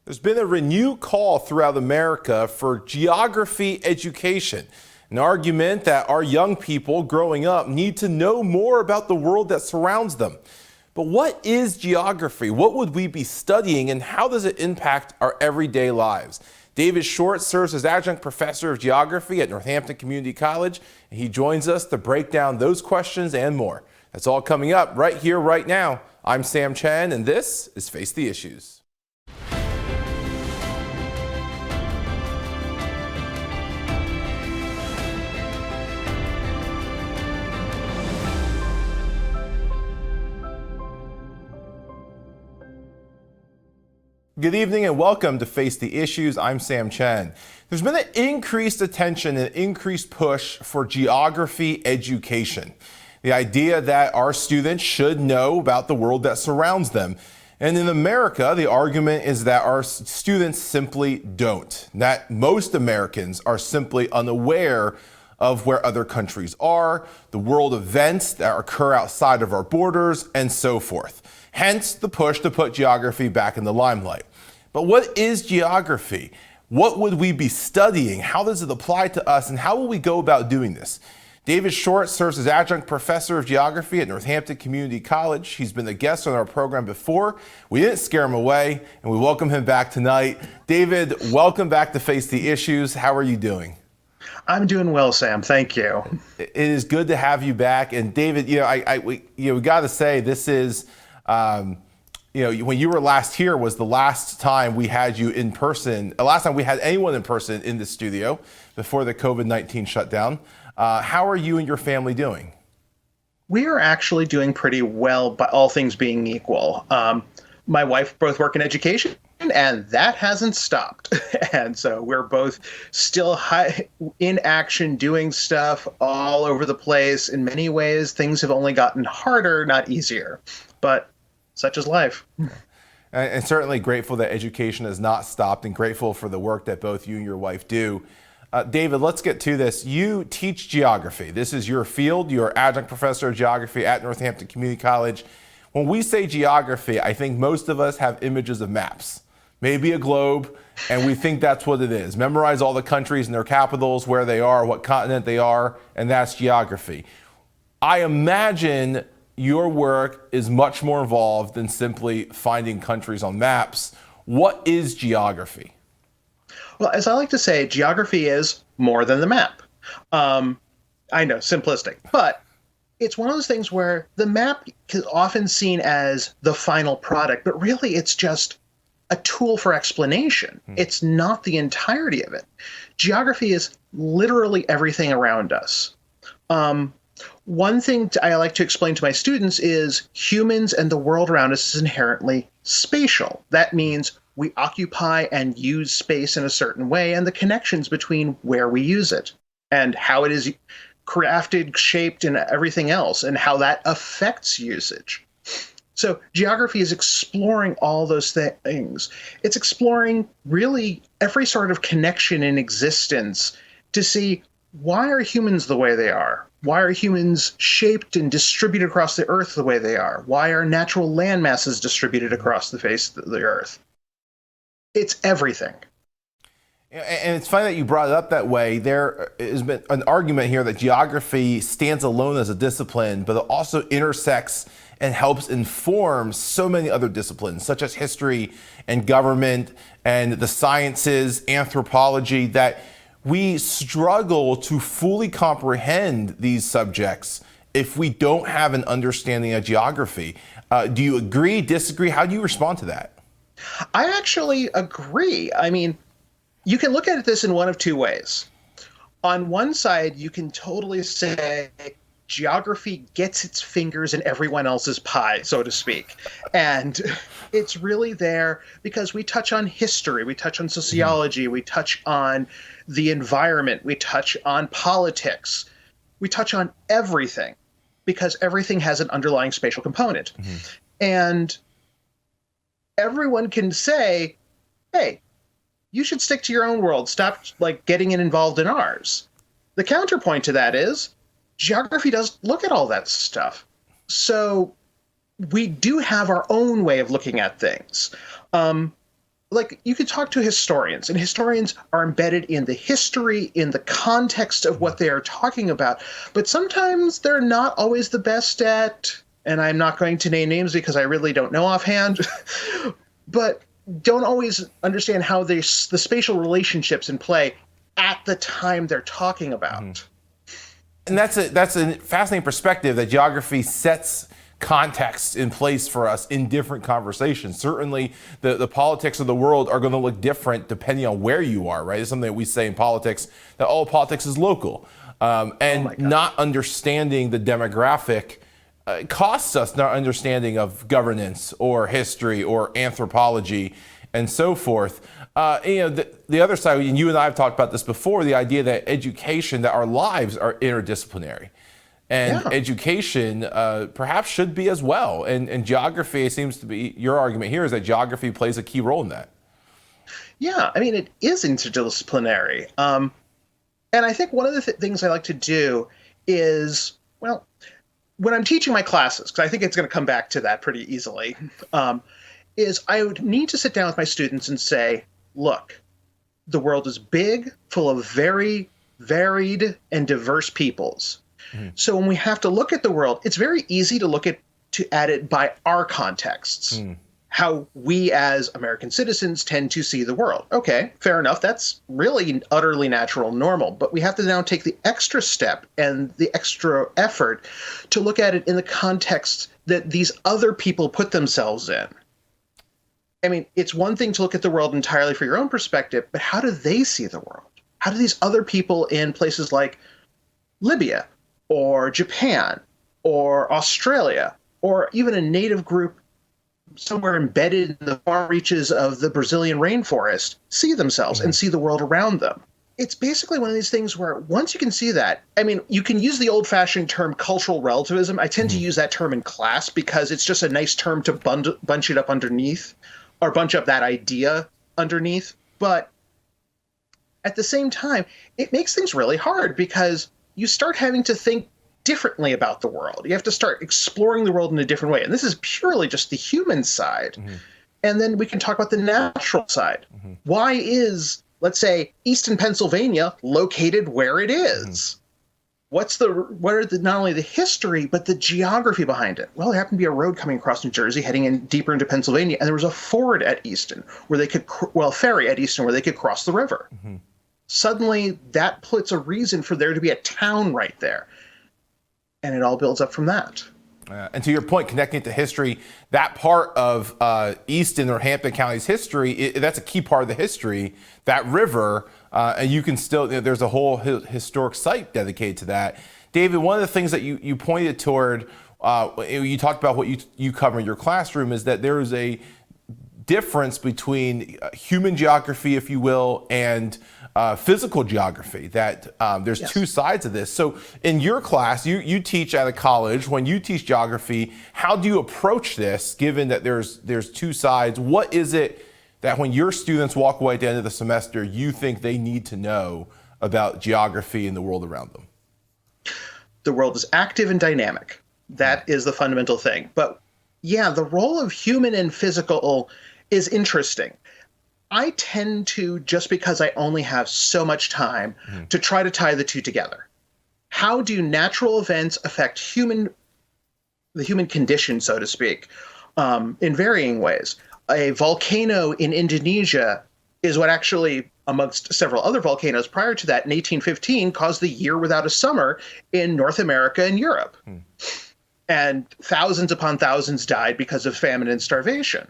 There's been a renewed call throughout America for geography education, an argument that our young people growing up need to know more about the world that surrounds them. But what is geography? What would we be studying, and how does it impact our everyday lives? David Schwartz serves as Adjunct Professor of Geography at Northampton Community College, and he joins us to break down those questions and more. That's all coming up right here, right now. I'm Sam Chen, and this is Face the Issues. Good evening and welcome to Face the Issues. I'm Sam Chen. There's been an increased attention and increased push for geography education. The idea that our students should know about the world that surrounds them. And in America, the argument is that our students simply don't. That most Americans are simply unaware of where other countries are, the world events that occur outside of our borders, and so forth. Hence the push to put geography back in the limelight. But what is geography? What would we be studying? How does it apply to us? And how will we go about doing this? David Schwartz serves as Adjunct Professor of Geography at Northampton Community College. He's been a guest on our program before. We didn't scare him away, and we welcome him back tonight. David, welcome back to Face the Issues. How are you doing? I'm doing well, Sam. Thank you. It is good to have you back. And David, we got to say this is, when you were last here was the last time we had you in person, the last time we had anyone in person in the studio before the COVID-19 shutdown. How are you and your family doing? We are actually doing pretty well, by all things being equal. My wife both work in education, and that hasn't stopped. And so we're both still in action, doing stuff all over the place. In many ways, things have only gotten harder, not easier. But such is life. And certainly grateful that education has not stopped, and grateful for the work that both you and your wife do. David, let's get to this. You teach geography. This is your field. You're Adjunct Professor of Geography at Northampton Community College. When we say geography, I think most of us have images of maps, maybe a globe, and we think that's what it is. Memorize all the countries and their capitals, where they are, what continent they are, and that's geography. I imagine your work is much more involved than simply finding countries on maps. What is geography? Well, as I like to say, geography is more than the map. I know, simplistic, but it's one of those things where the map is often seen as the final product, but really it's just a tool for explanation. It's not the entirety of it. Geography is literally everything around us. One thing I like to explain to my students is humans and the world around us is inherently spatial. That means we occupy and use space in a certain way, and the connections between where we use it and how it is crafted, shaped, and everything else, and how that affects usage. So geography is exploring all those things. It's exploring really every sort of connection in existence to see, why are humans the way they are? Why are humans shaped and distributed across the earth the way they are? Why are natural land masses distributed across the face of the earth? It's everything. And it's funny that you brought it up that way. There has been an argument here that geography stands alone as a discipline, but it also intersects and helps inform so many other disciplines, such as history and government and the sciences, anthropology, that we struggle to fully comprehend these subjects if we don't have an understanding of geography. Do you agree, disagree? How do you respond to that? I actually agree. I mean, you can look at this in one of two ways. On one side, you can totally say geography gets its fingers in everyone else's pie, so to speak. And it's really there because we touch on history, we touch on sociology, we touch on the environment, we touch on politics, we touch on everything because everything has an underlying spatial component. And everyone can say, hey, you should stick to your own world. Stop getting involved in ours. The counterpoint to that is geography does look at all that stuff. So we do have our own way of looking at things. like you could talk to historians, and historians are embedded in the history, in the context of what they are talking about, but sometimes they're not always the best at, and I'm not going to name names because I really don't know offhand, but don't always understand how the spatial relationships in play at the time they're talking about. And that's a fascinating perspective, that geography sets context in place for us in different conversations. Certainly the politics of the world are going to look different depending on where you are, right? It's something that we say in politics, that all politics is local. And not understanding the demographic costs us not understanding of governance or history or anthropology and so forth. The other side, and you and I have talked about this before, the idea that education, that our lives are interdisciplinary. And education perhaps should be as well. And geography seems to be, your argument here is that geography plays a key role in that. Yeah, I mean, it is interdisciplinary. And I think one of the things I like to do is, well, when I'm teaching my classes, because I think it's going to come back to that pretty easily, is I would need to sit down with my students and say, look, the world is big, full of very varied and diverse peoples. So when we have to look at the world, it's very easy to look at it by our contexts, how we as American citizens tend to see the world. Okay, fair enough. That's really utterly natural, normal. But we have to now take the extra step and the extra effort to look at it in the context that these other people put themselves in. I mean, it's one thing to look at the world entirely for your own perspective, but how do they see the world? How do these other people in places like Libya or Japan or Australia, or even a native group somewhere embedded in the far reaches of the Brazilian rainforest, see themselves and see the world around them? It's basically one of these things where once you can see that, I mean, you can use the old-fashioned term cultural relativism. I tend to use that term in class because it's just a nice term to bunch it up underneath, or bunch up that idea underneath. But at the same time, it makes things really hard because you start having to think differently about the world. You have to start exploring the world in a different way. And this is purely just the human side. And then we can talk about the natural side. Why is, let's say, Easton, Pennsylvania located where it is? What are not only the history, but the geography behind it? Well, there happened to be a road coming across New Jersey heading in deeper into Pennsylvania, and there was a ford at Easton where they could, ferry at Easton where they could cross the river. Suddenly, that puts a reason for there to be a town right there. And it all builds up from that. And to your point, connecting it to history, that part of Easton or Hampton County's history, that's a key part of the history, that river, and you can still, there's a whole historic site dedicated to that. David, one of the things that you pointed toward, you talked about what you cover in your classroom, is that there is a difference between human geography, if you will, and physical geography, that there's two sides of this. So in your class, you teach at a college. When you teach geography, how do you approach this, given that there's two sides? What is it that when your students walk away at the end of the semester, you think they need to know about geography and the world around them? The world is active and dynamic. That is the fundamental thing. But yeah, the role of human and physical is interesting. I tend to, just because I only have so much time, to try to tie the two together. How do natural events affect the human condition, so to speak, in varying ways? A volcano in Indonesia is what actually, amongst several other volcanoes prior to that, in 1815, caused the year without a summer in North America and Europe. And thousands upon thousands died because of famine and starvation.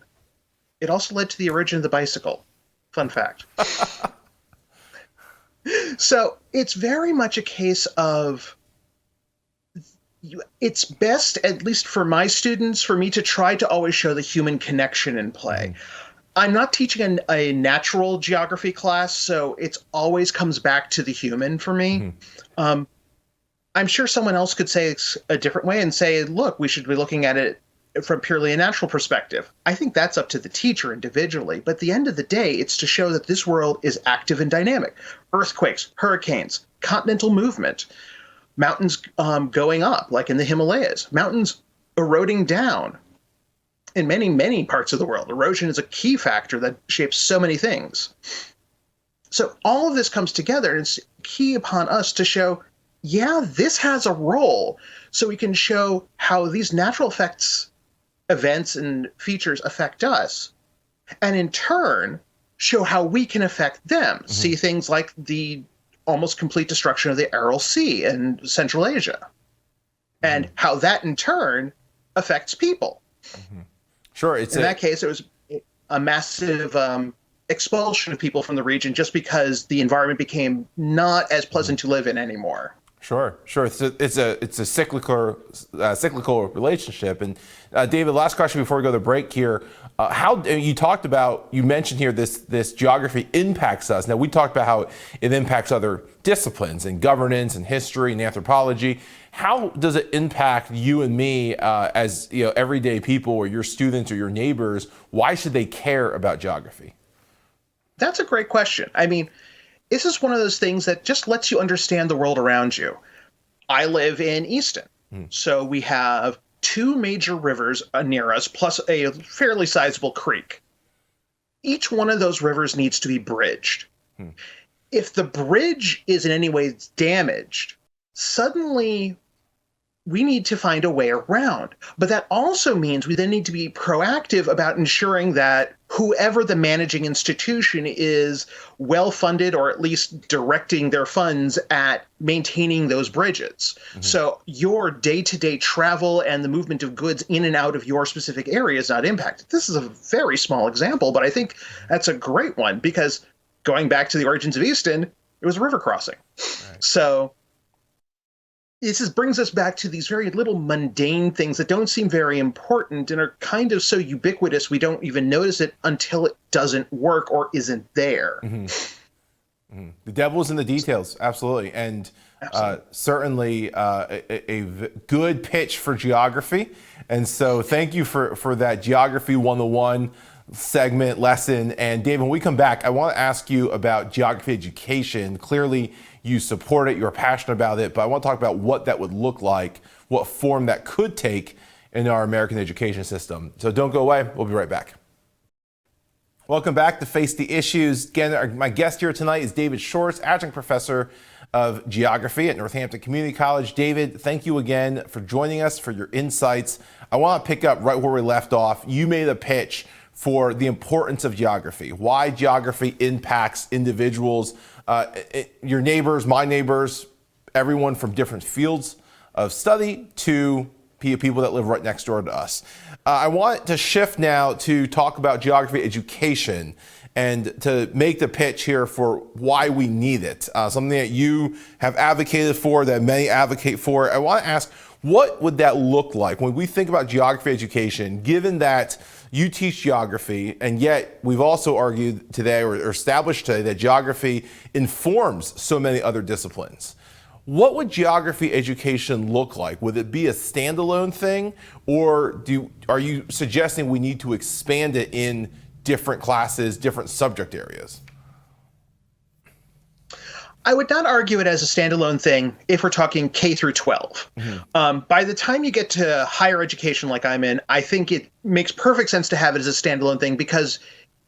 It also led to the origin of the bicycle. Fun fact. So it's very much a case of, it's best, at least for my students, for me to try to always show the human connection in play. I'm not teaching a natural geography class, so it always comes back to the human for me. I'm sure someone else could say it's a different way and say, look, we should be looking at it from purely a natural perspective. I think that's up to the teacher individually. But at the end of the day, it's to show that this world is active and dynamic. Earthquakes, hurricanes, continental movement, mountains going up, like in the Himalayas, mountains eroding down, in many, many parts of the world. Erosion is a key factor that shapes so many things. So all of this comes together, and it's key upon us to show, yeah, this has a role. So we can show how these natural effects, events, and features affect us, and in turn, show how we can affect them. Mm-hmm. See things like the almost complete destruction of the Aral Sea in Central Asia, and how that in turn affects people. Mm-hmm. Sure. In that case, it was a massive expulsion of people from the region just because the environment became not as pleasant to live in anymore. Sure. It's a cyclical relationship. And David, last question before we go to the break here. How you mentioned here this geography impacts us. Now we talked about how it impacts other disciplines in governance and history and anthropology. How does it impact you and me as everyday people, or your students or your neighbors? Why should they care about geography? That's a great question. I mean, this is one of those things that just lets you understand the world around you. I live in Easton, so we have two major rivers near us, plus a fairly sizable creek. Each one of those rivers needs to be bridged. If the bridge is in any way damaged, suddenly we need to find a way around. But that also means we then need to be proactive about ensuring that whoever the managing institution is well-funded, or at least directing their funds at maintaining those bridges. Mm-hmm. So your day-to-day travel and the movement of goods in and out of your specific area is not impacted. This is a very small example, but I think that's a great one, because going back to the origins of Easton, it was a river crossing. Right. So this brings us back to these very little mundane things that don't seem very important and are kind of so ubiquitous we don't even notice it until it doesn't work or isn't there. Mm-hmm. Mm-hmm. The devil's in the details, absolutely. And certainly a good pitch for geography. And so thank you for that Geography 101 segment lesson. And Dave, when we come back, I want to ask you about geography education. Clearly, you support it, you're passionate about it, but I want to talk about what that would look like, what form that could take in our American education system. So don't go away, we'll be right back. Welcome back to Face the Issues. Again, my guest here tonight is David Schwartz, Adjunct Professor of Geography at Northampton Community College. David, thank you again for joining us, for your insights. I want to pick up right where we left off. You made a pitch for the importance of geography, why geography impacts individuals, your neighbors, my neighbors, everyone from different fields of study to people that live right next door to us. I want to shift now to talk about geography education and to make the pitch here for why we need it, something that you have advocated for, that many advocate for. I want to ask, what would that look like when we think about geography education, given that you teach geography, and yet we've also argued today or established today that geography informs so many other disciplines? What would geography education look like? Would it be a standalone thing, or are you suggesting we need to expand it in different classes, different subject areas? I would not argue it as a standalone thing if we're talking K through 12. Mm-hmm. By the time you get to higher education like I'm in, I think it makes perfect sense to have it as a standalone thing, because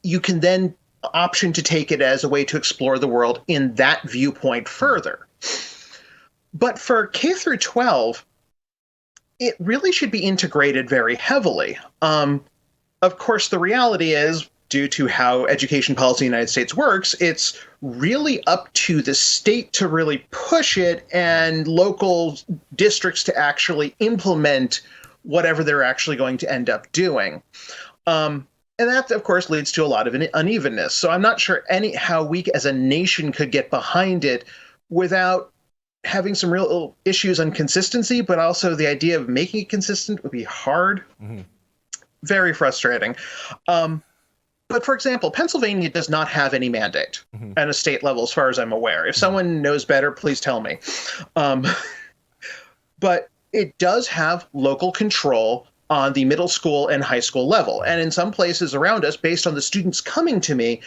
you can then option to take it as a way to explore the world in that viewpoint further. But for K through 12, it really should be integrated very heavily. Of course, the reality is, due to how education policy in the United States works, it's really up to the state to really push it and local districts to actually implement whatever they're actually going to end up doing. And that, of course, leads to a lot of unevenness. So I'm not sure how we as a nation could get behind it without having some real issues on consistency, but also the idea of making it consistent would be hard. Mm-hmm. Very frustrating. But for example, Pennsylvania does not have any mandate at a state level, as far as I'm aware. If someone knows better, please tell me. But it does have local control on the middle school and high school level. And in some places around us, based on the students coming to me,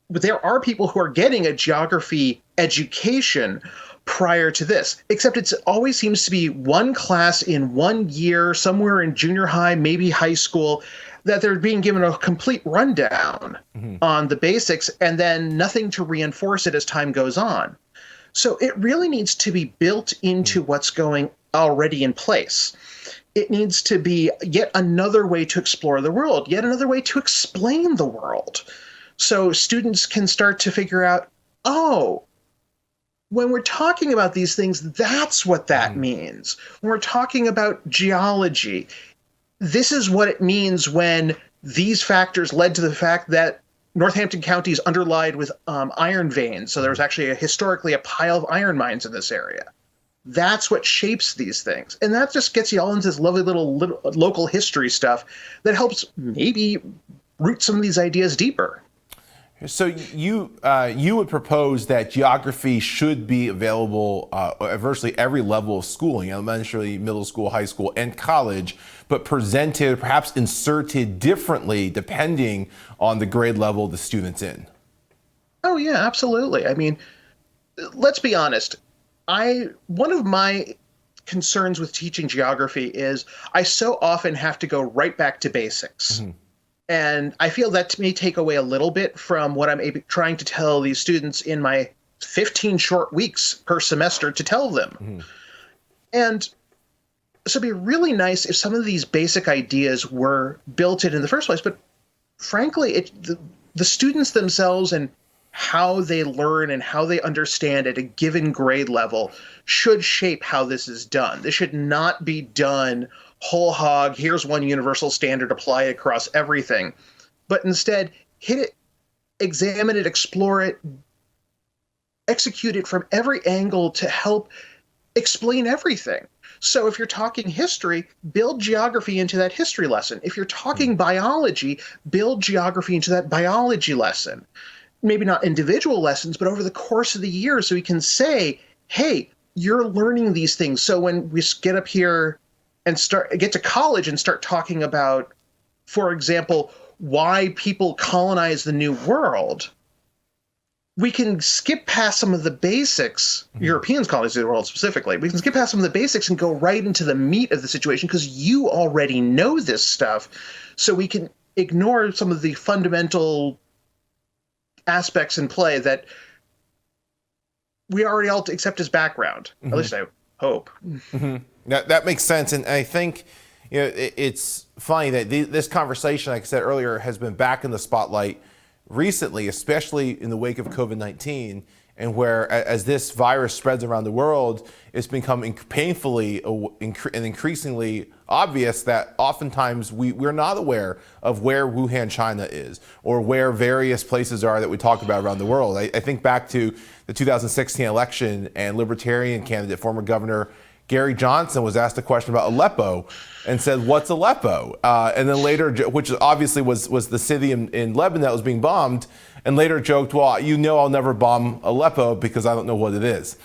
there are people who are getting a geography education prior to this, except it always seems to be one class in 1 year, somewhere in junior high, maybe high school, that they're being given a complete rundown on the basics and then nothing to reinforce it as time goes on. So it really needs to be built into what's going already in place. It needs to be yet another way to explore the world, yet another way to explain the world. So students can start to figure out, oh, when we're talking about these things, that's what that means. When we're talking about geology, this is what it means when these factors led to the fact that Northampton County is underlined with iron veins. So there was actually historically a pile of iron mines in this area. That's what shapes these things. And that just gets you all into this lovely little local history stuff that helps maybe root some of these ideas deeper. So you would propose that geography should be available at virtually every level of schooling, elementary, middle school, high school, and college, but presented, perhaps inserted differently depending on the grade level the student's in. Oh, yeah, absolutely. I mean, let's be honest. One of my concerns with teaching geography is I so often have to go right back to basics. And I feel that may take away a little bit from what I'm trying to tell these students in my 15 short weeks per semester to tell them. And so it'd be really nice if some of these basic ideas were built in the first place. But frankly, the students themselves and how they learn and how they understand at a given grade level should shape how this is done. This should not be done whole hog, here's one universal standard, apply it across everything. But instead, hit it, examine it, explore it, execute it from every angle to help explain everything. So if you're talking history, build geography into that history lesson. If you're talking biology, build geography into that biology lesson. Maybe not individual lessons, but over the course of the year, so we can say, hey, you're learning these things. So when we get up here and get to college and start talking about, for example, why people colonize the New World, we can skip past some of the basics. Europeans colonize the world specifically. We can skip past some of the basics and go right into the meat of the situation because you already know this stuff. So we can ignore some of the fundamental aspects in play that we already all accept as background. At least I hope. That makes sense, and I think it's funny that this conversation, like I said earlier, has been back in the spotlight recently, especially in the wake of COVID-19, and where as this virus spreads around the world, it's become painfully and increasingly obvious that oftentimes we're not aware of where Wuhan, China is, or where various places are that we talk about around the world. I think back to the 2016 election, and Libertarian candidate, former Governor Gary Johnson, was asked a question about Aleppo and said, "What's Aleppo?" And then later, which obviously was the city in Lebanon that was being bombed, and later joked, "Well, I'll never bomb Aleppo because I don't know what it is."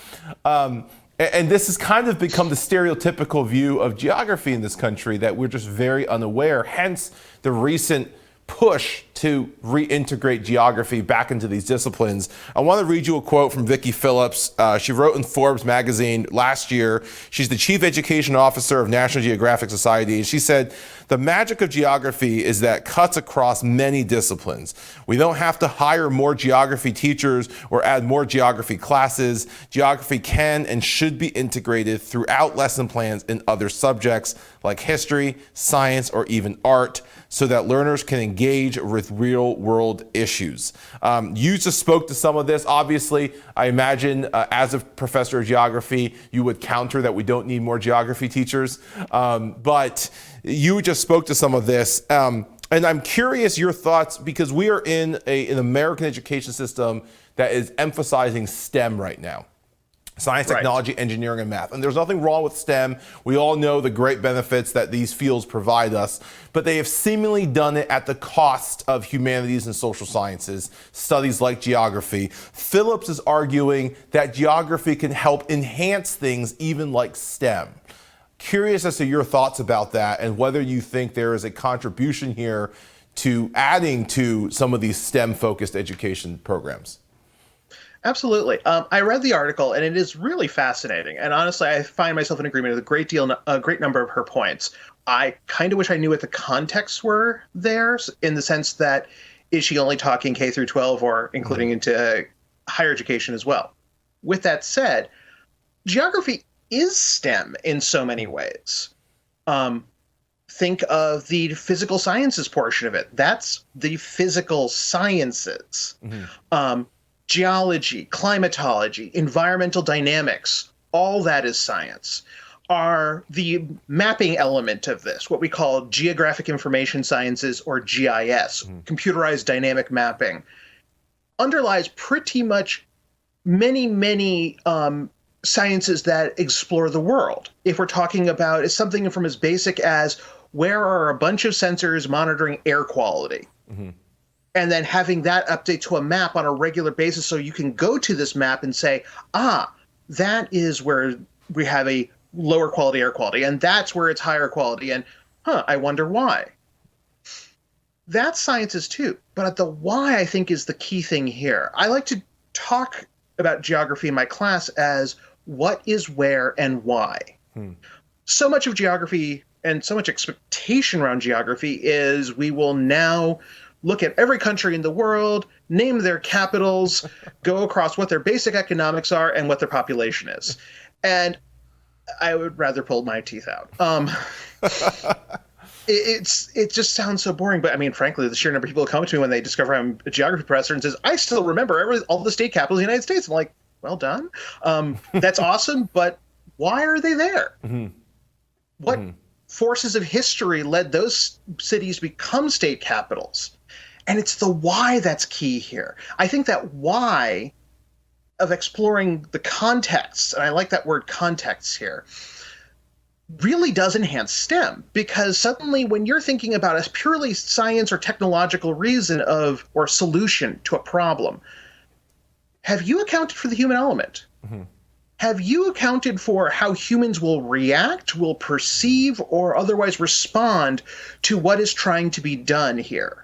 And this has kind of become the stereotypical view of geography in this country, that we're just very unaware, hence the recent push to reintegrate geography back into these disciplines. I want to read you a quote from Vicki Phillips. She wrote in Forbes magazine last year. She's the Chief Education Officer of National Geographic Society. And she said, "The magic of geography is that it cuts across many disciplines. We don't have to hire more geography teachers or add more geography classes. Geography can and should be integrated throughout lesson plans in other subjects like history, science, or even art, so that learners can engage with real world issues." You just spoke to some of this. Obviously, I imagine as a professor of geography, you would counter that we don't need more geography teachers. But you just spoke to some of this. And I'm curious your thoughts, because we are in an American education system that is emphasizing STEM right now. Science, technology, engineering, and math. And there's nothing wrong with STEM. We all know the great benefits that these fields provide us, but they have seemingly done it at the cost of humanities and social sciences, studies like geography. Phillips is arguing that geography can help enhance things even like STEM. Curious as to your thoughts about that, and whether you think there is a contribution here to adding to some of these STEM-focused education programs. Absolutely. I read the article, and it is really fascinating. And honestly, I find myself in agreement with a great number of her points. I kind of wish I knew what the contexts were there, in the sense that is she only talking K through 12 or including into higher education as well? With that said, geography is STEM in so many ways. Think of the physical sciences portion of it. That's the physical sciences. Geology, climatology, environmental dynamics, all that is science. Are the mapping element of this, what we call geographic information sciences or GIS, computerized dynamic mapping, underlies pretty much many sciences that explore the world. If we're talking about it's something from as basic as where are a bunch of sensors monitoring air quality, and then having that update to a map on a regular basis so you can go to this map and say, that is where we have a lower quality air quality, and that's where it's higher quality, and I wonder why. That's sciences too, but the why, I think, is the key thing here. I like to talk about geography in my class as what is where and why. So much of geography and so much expectation around geography is we will now look at every country in the world, name their capitals, go across what their basic economics are and what their population is. And I would rather pull my teeth out. It just sounds so boring. But I mean, frankly, the sheer number of people who come to me when they discover I'm a geography professor and says, I still remember all the state capitals of the United States. I'm like, well done. That's awesome. But why are they there? What forces of history led those cities to become state capitals? And it's the why that's key here. I think that why of exploring the context, and I like that word context here, really does enhance STEM, because suddenly when you're thinking about a purely science or technological reason or solution to a problem, have you accounted for the human element? Have you accounted for how humans will react, will perceive, or otherwise respond to what is trying to be done here?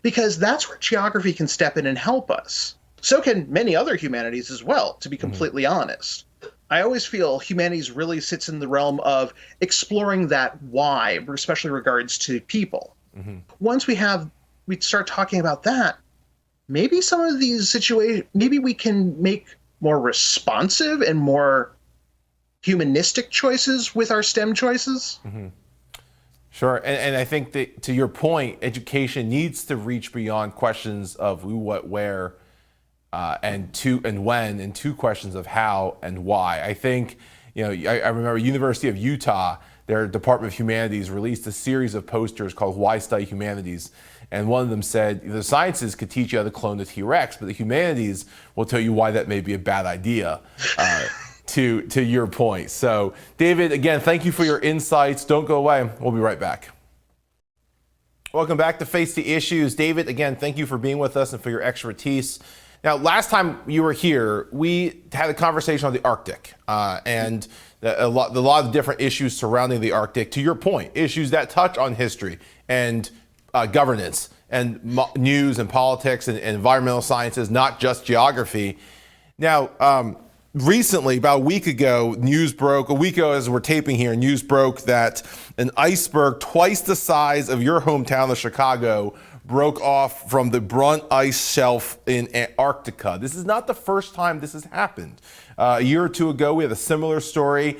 Because that's where geography can step in and help us. So can many other humanities as well, to be completely honest. I always feel humanities really sits in the realm of exploring that why, especially regards to people. Once we start talking about that, maybe some of these situations, maybe we can make more responsive and more humanistic choices with our STEM choices. Sure, and I think that, to your point, education needs to reach beyond questions of who, what, where, and when, and two questions of how and why. I think, I remember University of Utah, their Department of Humanities released a series of posters called Why Study Humanities. And one of them said, the sciences could teach you how to clone the T-Rex, but the humanities will tell you why that may be a bad idea, to your point. So, David, again, thank you for your insights. Don't go away. We'll be right back. Welcome back to Face the Issues. David, again, thank you for being with us and for your expertise. Now, last time you were here, we had a conversation on the Arctic and a lot of different issues surrounding the Arctic. To your point, issues that touch on history and governance and news and politics and environmental sciences, not just geography. Now, recently, about a week ago as we're taping here, news broke that an iceberg twice the size of your hometown of Chicago broke off from the Brunt ice shelf in Antarctica. This is not the first time this has happened. A year or two ago, we had a similar story.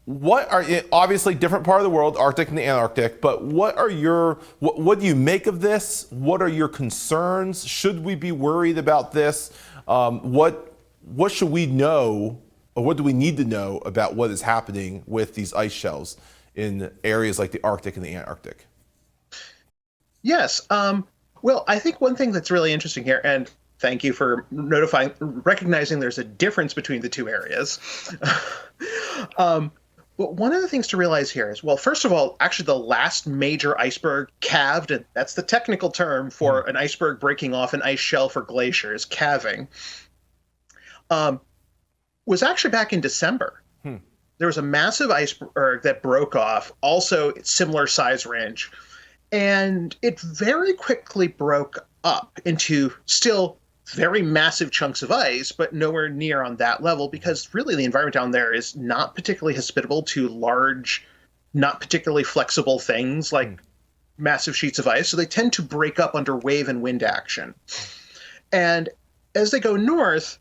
Obviously different part of the world, Arctic and the Antarctic, but what do you make of this? What are your concerns? Should we be worried about this? What should we know, or what do we need to know about what is happening with these ice shelves in areas like the Arctic and the Antarctic? Yes. Well, I think one thing that's really interesting here, and thank you for recognizing there's a difference between the two areas. But one of the things to realize here is, well, first of all, actually the last major iceberg calved, and that's the technical term for an iceberg breaking off an ice shelf or glaciers, calving, was actually back in December. There was a massive iceberg that broke off, also similar size range, and it very quickly broke up into still very massive chunks of ice, but nowhere near on that level because really the environment down there is not particularly hospitable to large, not particularly flexible things like massive sheets of ice. So they tend to break up under wave and wind action. And as they go north,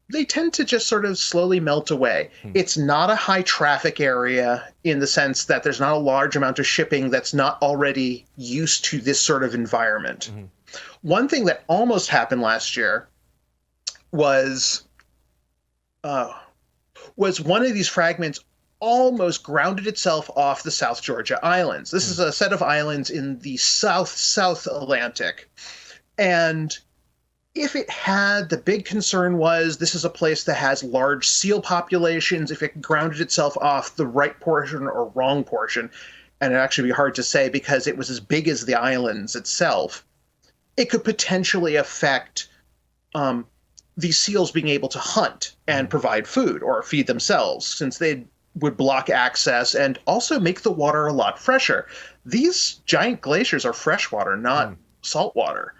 they tend to just sort of slowly melt away. It's not a high traffic area in the sense that there's not a large amount of shipping that's not already used to this sort of environment. One thing that almost happened last year was one of these fragments almost grounded itself off the South Georgia Islands. This is a set of islands in the South Atlantic. And if it had, the big concern was this is a place that has large seal populations. If it grounded itself off the right portion or wrong portion, and it'd actually be hard to say because it was as big as the islands itself, it could potentially affect these seals being able to hunt and provide food or feed themselves, since they would block access and also make the water a lot fresher. These giant glaciers are freshwater, not saltwater.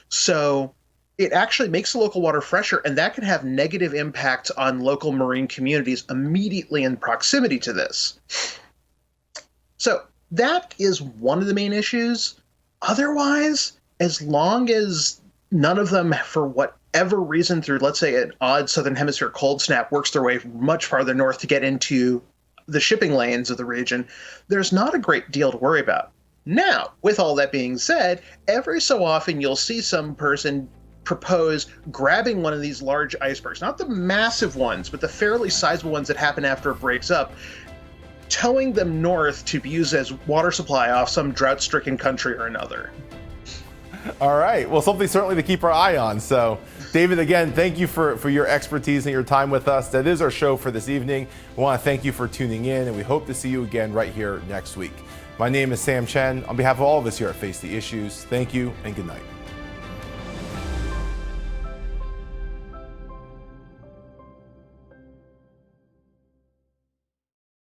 So it actually makes the local water fresher, and that can have negative impacts on local marine communities immediately in proximity to this. So that is one of the main issues. Otherwise, as long as none of them, for whatever reason, through, let's say, an odd southern hemisphere cold snap, works their way much farther north to get into the shipping lanes of the region, there's not a great deal to worry about. Now, with all that being said, every so often you'll see some person propose grabbing one of these large icebergs, not the massive ones, but the fairly sizable ones that happen after it breaks up, towing them north to be used as water supply off some drought-stricken country or another. All right. Well, something certainly to keep our eye on. So, David, again, thank you for your expertise and your time with us. That is our show for this evening. We want to thank you for tuning in, and we hope to see you again right here next week. My name is Sam Chen. On behalf of all of us here at Face the Issues, thank you and good night.